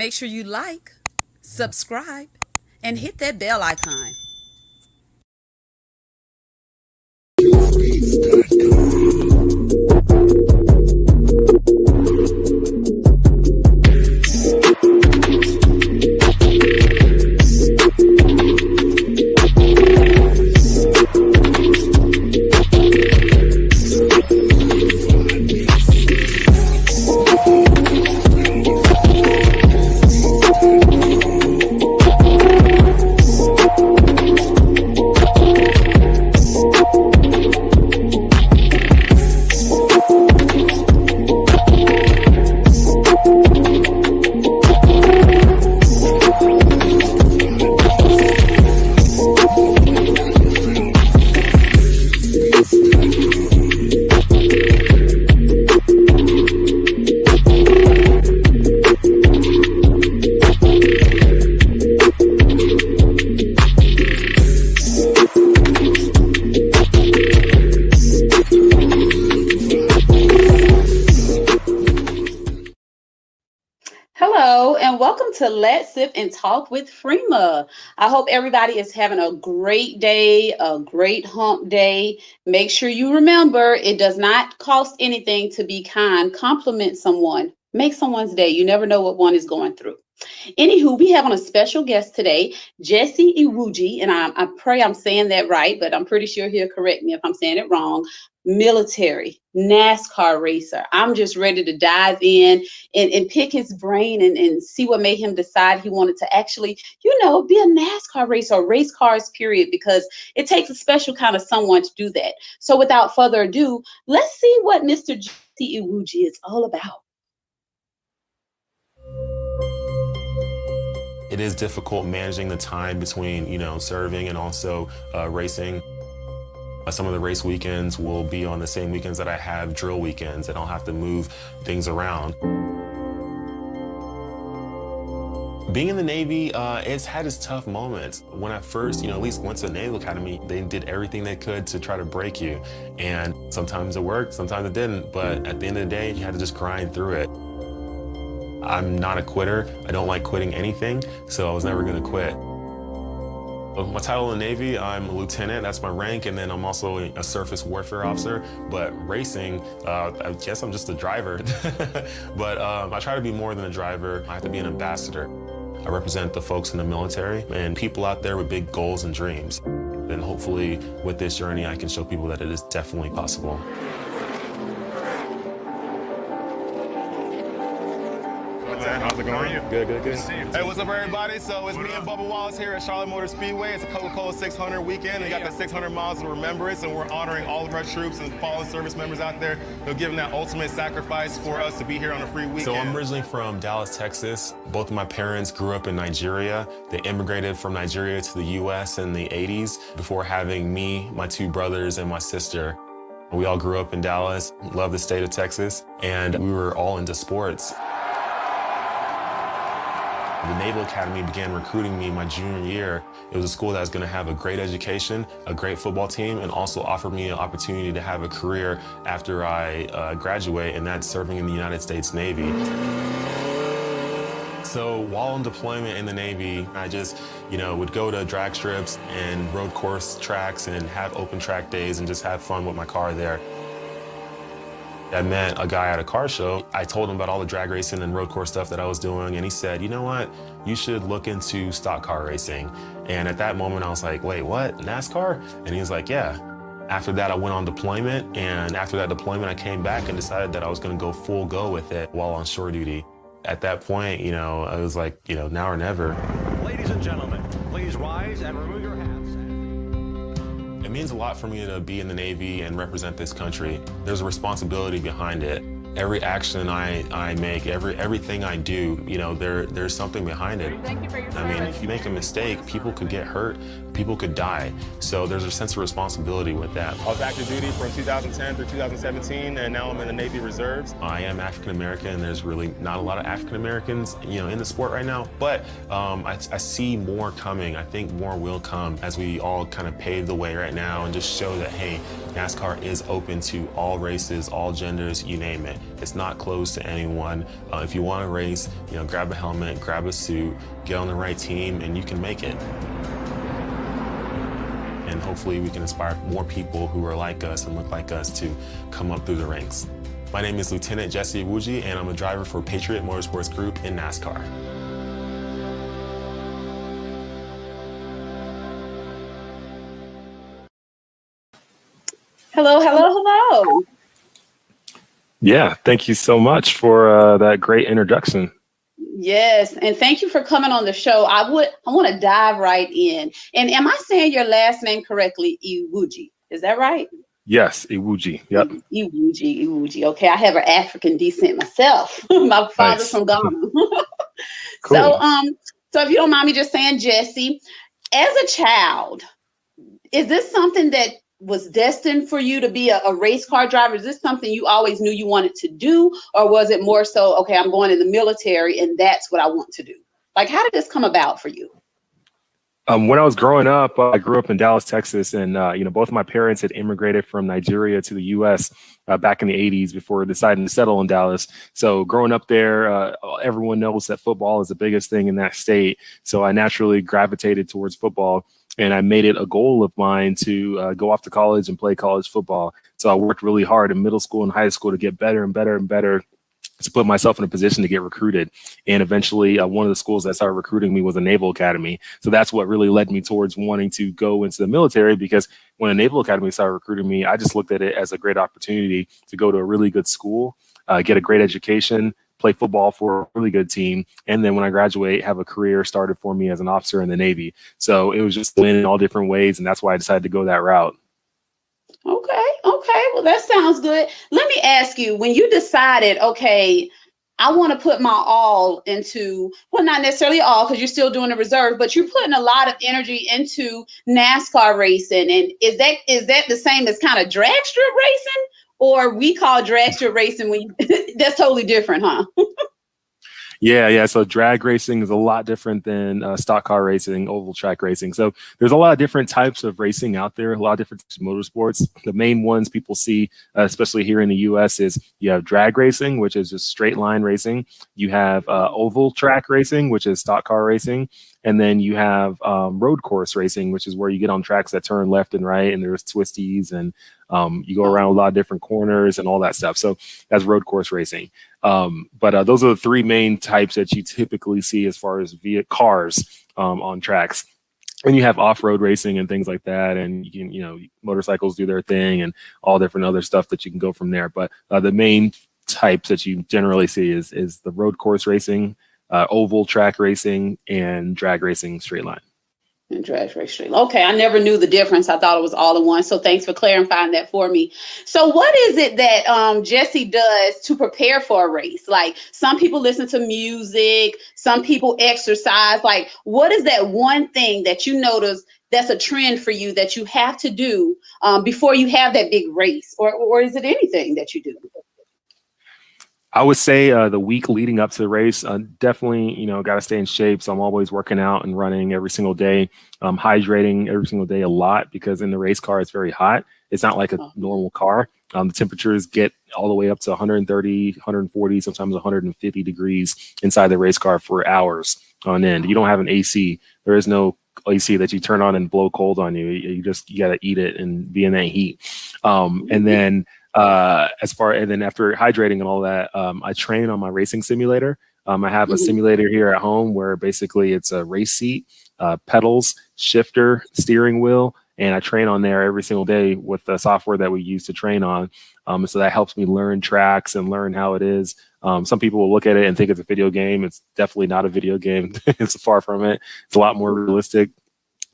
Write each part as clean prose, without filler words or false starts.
make sure you like, subscribe, and hit that bell icon. Hello, and welcome to Let's Sip and Talk with Freema. I hope everybody is having a great day, a great hump day. Make sure you remember it does not cost anything to be kind. Compliment someone, make someone's day. You never know what one is going through. Anywho, we have on a special guest today, Jesse Iwuji, and I pray I'm saying that right, but I'm pretty sure he'll correct me if I'm saying it wrong. Military, NASCAR racer. I'm just ready to dive in and pick his brain and see what made him decide he wanted to actually, be a NASCAR racer or race cars, period, because it takes a special kind of someone to do that. So without further ado, let's see what Mr. Jesse Iwuji is all about. It is difficult managing the time between, serving and also racing. Some of the race weekends will be on the same weekends that I have drill weekends, and I'll have to move things around. Being in the Navy, it's had its tough moments. When I first, at least went to the Naval Academy, they did everything they could to try to break you. And sometimes it worked, sometimes it didn't. But at the end of the day, you had to just grind through it. I'm not a quitter. I don't like quitting anything, so I was never gonna quit. My title in the Navy, I'm a lieutenant, that's my rank, and then I'm also a surface warfare officer. But racing, I guess I'm just a driver. But I try to be more than a driver. I have to be an ambassador. I represent the folks in the military and people out there with big goals and dreams. And hopefully with this journey, I can show people that it is definitely possible. How's it going? Good. Hey, what's up, everybody? So it's me and Bubba Wallace here at Charlotte Motor Speedway. It's a Coca-Cola 600 weekend. We got the 600 miles of remembrance, and we're honoring all of our troops and fallen service members out there who have given that ultimate sacrifice for us to be here on a free weekend. So I'm originally from Dallas, Texas. Both of my parents grew up in Nigeria. They immigrated from Nigeria to the U.S. in the 80s before having me, my two brothers, and my sister. We all grew up in Dallas, love the state of Texas, and we were all into sports. The Naval Academy began recruiting me my junior year. It was a school that was going to have a great education, a great football team, and also offered me an opportunity to have a career after I graduate, and that's serving in the United States Navy. So while on deployment in the Navy, I just, would go to drag strips and road course tracks and have open track days and just have fun with my car there. I met a guy at a car show. I told him about all the drag racing and road course stuff that I was doing, and he said, you know what, you should look into stock car racing. And at that moment, I was like, wait, what, NASCAR? And he was like, yeah. After that, I went on deployment, and after that deployment, I came back and decided that I was gonna go full go with it while on shore duty. At that point, I was like, now or never. Ladies and gentlemen, please rise and remove your hats. It means a lot for me to be in the Navy and represent this country. There's a responsibility behind it. Every action I make, everything I do, there's something behind it. Thank you for your service. I mean, if you make a mistake, people could get hurt, people could die. So there's a sense of responsibility with that. I was active duty from 2010 through 2017, and now I'm in the Navy Reserves. I am African American, and there's really not a lot of African Americans, in the sport right now. But I see more coming. I think more will come as we all kind of pave the way right now and just show that, hey, NASCAR is open to all races, all genders, you name it. It's not closed to anyone. If you want to race, grab a helmet, grab a suit, get on the right team, and you can make it. And hopefully we can inspire more people who are like us and look like us to come up through the ranks. My name is Lieutenant Jesse Iwuji, and I'm a driver for Patriot Motorsports Group in NASCAR. Hello, hello, hello. Yeah, thank you so much for that great introduction. Yes, and thank you for coming on the show. I want to dive right in. And am I saying your last name correctly, Iwuji? Is that right? Yes, Iwuji. Yep. Iwuji. Okay, I have an African descent myself. My father's from Ghana. Cool. So if you don't mind me just saying, Jesse, as a child, is this something that was destined for you to be a race car driver? Is this something you always knew you wanted to do? Or was it more so, okay, I'm going in the military and that's what I want to do? Like, how did this come about for you? When I was growing up, I grew up in Dallas, Texas, and both of my parents had immigrated from Nigeria to the U.S. Back in the 80s before deciding to settle in Dallas. So growing up there, everyone knows that football is the biggest thing in that state. So I naturally gravitated towards football, and I made it a goal of mine to go off to college and play college football. So I worked really hard in middle school and high school to get better and better and better, to put myself in a position to get recruited. And eventually one of the schools that started recruiting me was a Naval Academy. So that's what really led me towards wanting to go into the military, because when a Naval Academy started recruiting me, I just looked at it as a great opportunity to go to a really good school, get a great education, play football for a really good team. And then when I graduate, have a career started for me as an officer in the Navy. So it was just win in all different ways. And that's why I decided to go that route. Okay. Well, that sounds good. Let me ask you, when you decided, okay, I want to put my all into, well, not necessarily all, because you're still doing the reserve, but you're putting a lot of energy into NASCAR racing. And is that the same as kind of drag strip racing? Or we call drag strip racing when that's totally different, huh? Yeah. So drag racing is a lot different than stock car racing, oval track racing. So there's a lot of different types of racing out there, a lot of different types of motorsports. The main ones people see, especially here in the US, is you have drag racing, which is just straight line racing. You have oval track racing, which is stock car racing. And then you have road course racing, which is where you get on tracks that turn left and right, and there's twisties, and you go around a lot of different corners and all that stuff. So that's road course racing. But those are the three main types that you typically see as far as cars on tracks. And you have off-road racing and things like that, and you can, motorcycles do their thing and all different other stuff that you can go from there. But the main types that you generally see is the road course racing, oval track racing, and drag racing straight line. And drag race straight. Okay, I never knew the difference. I thought it was all in one. So thanks for clarifying that for me. So what is it that Jesse does to prepare for a race? Like, some people listen to music, some people exercise. Like, what is that one thing that you notice that's a trend for you that you have to do before you have that big race? Or is it anything that you do? I would say the week leading up to the race, definitely, got to stay in shape. So I'm always working out and running every single day, hydrating every single day a lot, because in the race car, it's very hot. It's not like a normal car. The temperatures get all the way up to 130, 140, sometimes 150 degrees inside the race car for hours on end. You don't have an AC. There is no AC that you turn on and blow cold on you. You got to eat it and be in that heat. And then after hydrating and all that, I train on my racing simulator. I have a simulator here at home where basically it's a race seat, pedals, shifter, steering wheel, and I train on there every single day with the software that we use to train on. So that helps me learn tracks and learn how it is. Some people will look at it and think it's a video game. It's definitely not a video game. It's far from it. It's a lot more realistic.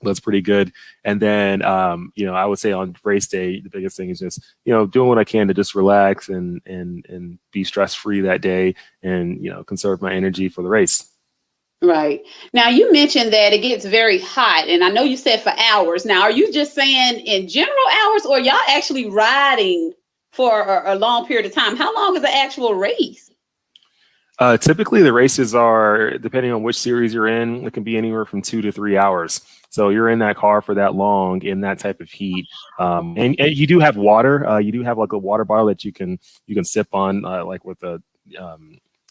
That's pretty good. And then, I would say on race day, the biggest thing is just, doing what I can to just relax and be stress-free that day and, conserve my energy for the race. Right. Now, you mentioned that it gets very hot, and I know you said for hours. Now, are you just saying in general hours, or y'all actually riding for a long period of time? How long is the actual race? Typically, the races are, depending on which series you're in, it can be anywhere from 2 to 3 hours. So you're in that car for that long in that type of heat, and you do have water. You do have like a water bottle that you can sip on, like with a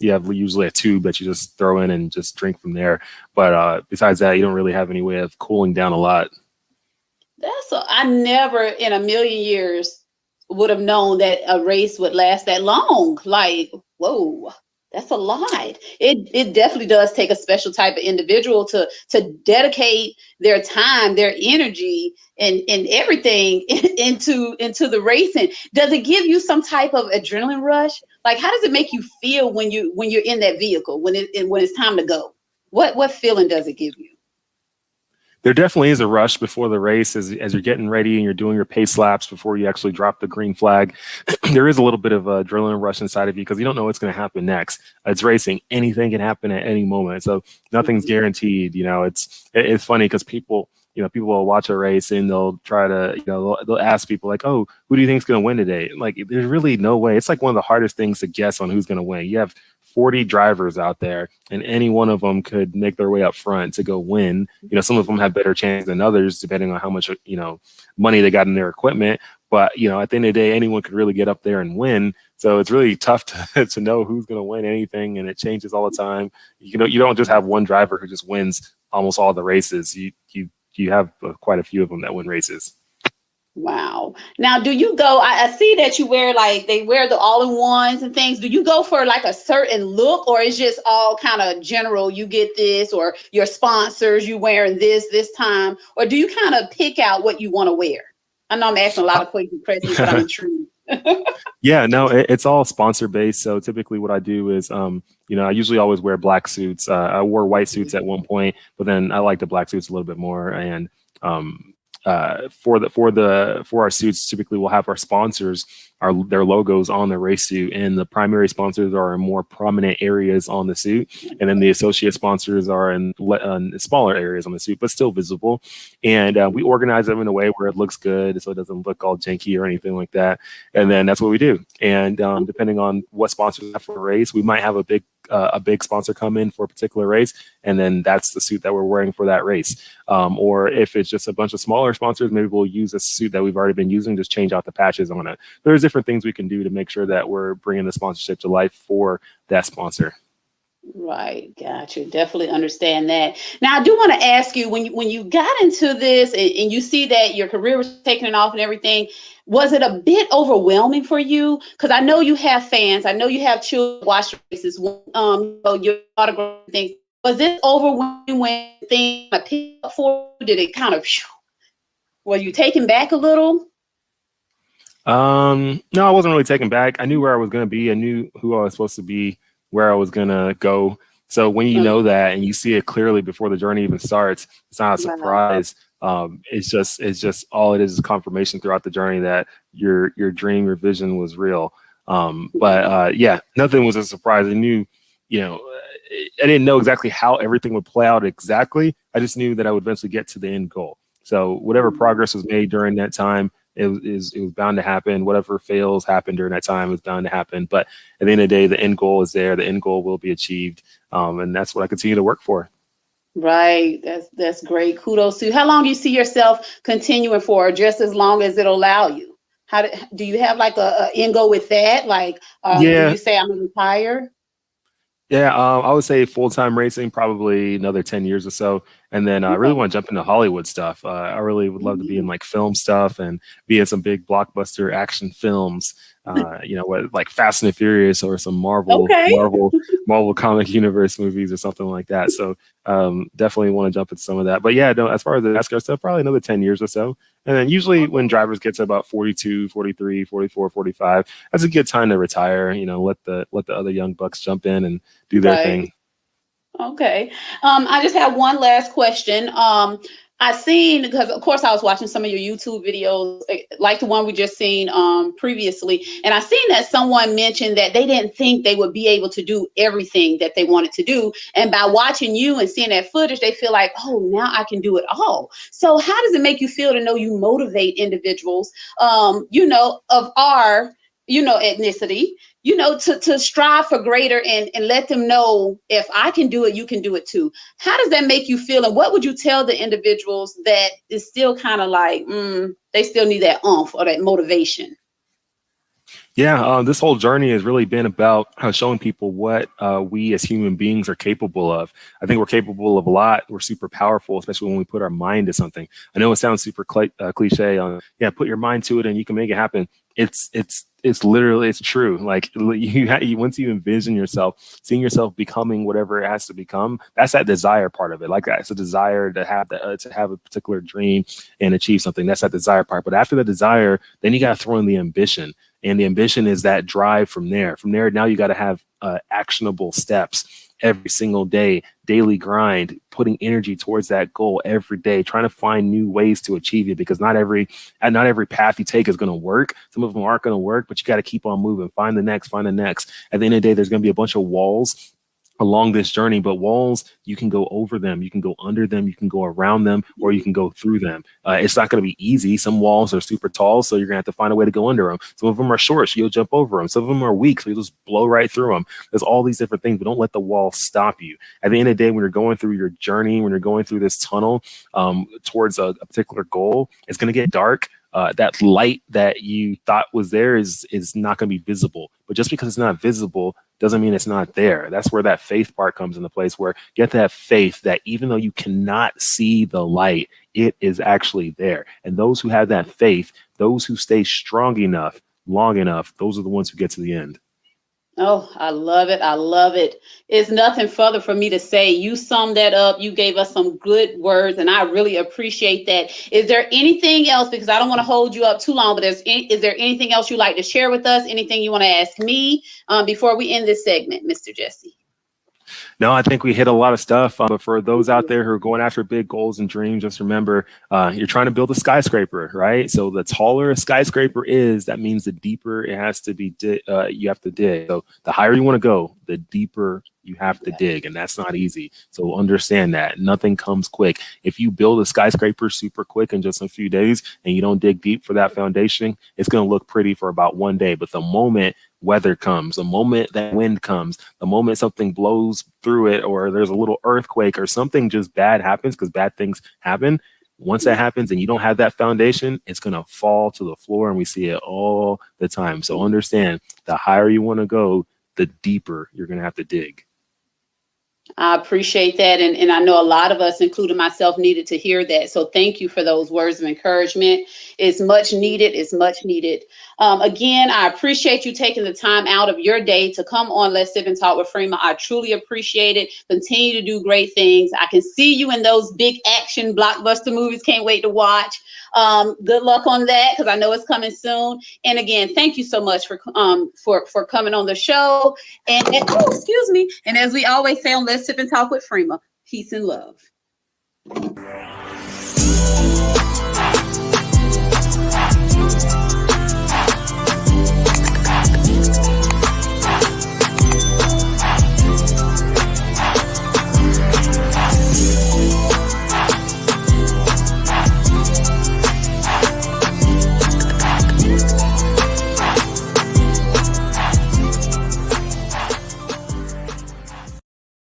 you have usually a tube that you just throw in and just drink from there. But besides that, you don't really have any way of cooling down a lot. I never in a million years would have known that a race would last that long. Like, whoa, that's a lot. It definitely does take a special type of individual to dedicate their time, their energy, and everything into the racing. Does it give you some type of adrenaline rush? Like, how does it make you feel when you're in that vehicle, when it's time to go? What feeling does it give you? There definitely is a rush before the race as you're getting ready and you're doing your pace laps before you actually drop the green flag. There is a little bit of adrenaline rush inside of you because you don't know what's going to happen next. It's racing. Anything can happen at any moment. So nothing's guaranteed. It's funny because people will watch a race and they'll try to, they'll ask people like, oh, who do you think is going to win today? Like, there's really no way. It's like one of the hardest things to guess on who's going to win. You have 40 drivers out there and any one of them could make their way up front to go win. Some of them have better chance than others, depending on how much, money they got in their equipment. But, at the end of the day, anyone could really get up there and win. So it's really tough to know who's going to win anything. And it changes all the time. You don't just have one driver who just wins almost all the races. You have quite a few of them that win races. Wow. Now, do you go, I see that you wear they wear the all-in-ones and things. Do you go for like a certain look, or is just all kind of general? You get this, or your sponsors, you wearing this time, or do you kind of pick out what you want to wear? I know I'm asking a lot of questions, but I'm intrigued. Yeah, no, it's all sponsor based. So typically what I do is, I usually always wear black suits. I wore white suits at one point, but then I like the black suits a little bit more. And for our suits, typically we'll have our sponsors, their logos on the race suit, and the primary sponsors are in more prominent areas on the suit, and then the associate sponsors are in smaller areas on the suit, but still visible. And we organize them in a way where it looks good, so it doesn't look all janky or anything like that. And then that's what we do. And depending on what sponsors we have for a race, we might have a big sponsor come in for a particular race, and then that's the suit that we're wearing for that race. Or if it's just a bunch of smaller sponsors, maybe we'll use a suit that we've already been using, just change out the patches on it. There's different things we can do to make sure that we're bringing the sponsorship to life for that sponsor. Right. Gotcha. Definitely understand that. Now, I do want to ask you, when you got into this and you see that your career was taking off and everything, was it a bit overwhelming for you? Because I know you have fans. I know you have children watch races, your autograph things. Was it overwhelming when things picked up for you? Did it kind of, were you taken back a little? No, I wasn't really taken back. I knew where I was going to be. I knew who I was supposed to be, where I was going to go. So when you know that and you see it clearly before the journey even starts, it's not a surprise. It's just all it is confirmation throughout the journey that your dream, your vision was real. But nothing was a surprise. I knew, I didn't know exactly how everything would play out exactly. I just knew that I would eventually get to the end goal. So whatever progress was made during that time, it was bound to happen. Whatever fails happened during that time was bound to happen. But at the end of the day, the end goal is there. The end goal will be achieved. And that's what I continue to work for. Right. That's great. Kudos to you. How long do you see yourself continuing for? Just as long as it'll allow you? Do you have like a end goal with that? Like, do you say I'm going to retire? Yeah, I would say full-time racing, probably another 10 years or so. And then I really want to jump into Hollywood stuff. I really would love to be in like film stuff and be in some big blockbuster action films, like Fast and the Furious or some Marvel comic universe movies or something like that. So definitely want to jump into some of that. But yeah, no, as far as the NASCAR stuff, probably another 10 years or so. And then usually when drivers get to about 42, 43, 44, 45, that's a good time to retire, let the other young bucks jump in and do their thing. Okay. I just have one last question. I seen, because of course I was watching some of your YouTube videos, like the one we just seen previously, and I seen that someone mentioned that they didn't think they would be able to do everything that they wanted to do. And by watching you and seeing that footage, they feel like, oh, now I can do it all. So how does it make you feel to know you motivate individuals, of our ethnicity, to strive for greater and let them know, if I can do it, you can do it too. How does that make you feel? And what would you tell the individuals that is still kind of like, they still need that oomph or that motivation? Yeah, this whole journey has really been about showing people what we as human beings are capable of. I think we're capable of a lot. We're super powerful, especially when we put our mind to something. I know it sounds super cliche on, put your mind to it and you can make it happen. It's literally, it's true. Like you once you envision yourself, seeing yourself becoming whatever it has to become, that's that desire part of it. Like it's a desire to have a particular dream and achieve something. That's that desire part. But after the desire, then you got to throw in the ambition. And the ambition is that drive from there. From there, now you got to have actionable steps every single day, daily grind, putting energy towards that goal every day, trying to find new ways to achieve it, because not every path you take is going to work. Some of them aren't going to work, but you got to keep on moving. Find the next. At the end of the day, there's going to be a bunch of walls along this journey, but walls, you can go over them, you can go under them, you can go around them, or you can go through them. It's not going to be easy. Some walls are super tall, so you're going to have to find a way to go under them. Some of them are short, so you'll jump over them. Some of them are weak, so you'll just blow right through them. There's all these different things, but don't let the wall stop you. At the end of the day, when you're going through your journey, when you're going through this tunnel towards a particular goal, it's going to get dark. That light that you thought was there is not going to be visible. But just because it's not visible doesn't mean it's not there. That's where that faith part comes into place, where you have to have faith that even though you cannot see the light, it is actually there. And those who have that faith, those who stay strong enough, long enough, those are the ones who get to the end. Oh, I love it. I love it. It's nothing further for me to say. You summed that up. You gave us some good words, and I really appreciate that. Is there anything else, because I don't want to hold you up too long, but is there anything else you'd like to share with us? Anything you want to ask me before we end this segment, Mr. Jesse? No, I think we hit a lot of stuff. But for those out there who are going after big goals and dreams, just remember, you're trying to build a skyscraper, right? So the taller a skyscraper is, that means the deeper it has to be. You have to dig. So the higher you want to go, the deeper you have to dig, and that's not easy. So understand that nothing comes quick. If you build a skyscraper super quick in just a few days and you don't dig deep for that foundation, it's going to look pretty for about one day. But the moment weather comes, the moment that wind comes, the moment something blows through it, or there's a little earthquake or something just bad happens, because bad things happen. Once that happens and you don't have that foundation, it's going to fall to the floor, and we see it all the time. So understand, the higher you want to go, the deeper you're going to have to dig. I appreciate that. And I know a lot of us, including myself, needed to hear that. So thank you for those words of encouragement. It's much needed. It's much needed. Again, I appreciate you taking the time out of your day to come on Let's Sip and Talk with Freema. I truly appreciate it. Continue to do great things. I can see you in those big action blockbuster movies. Can't wait to watch. Good luck on that, because I know it's coming soon. And again, thank you so much for coming on the show. And excuse me. And as we always say on Let's Sip and Talk with Freema, peace and love.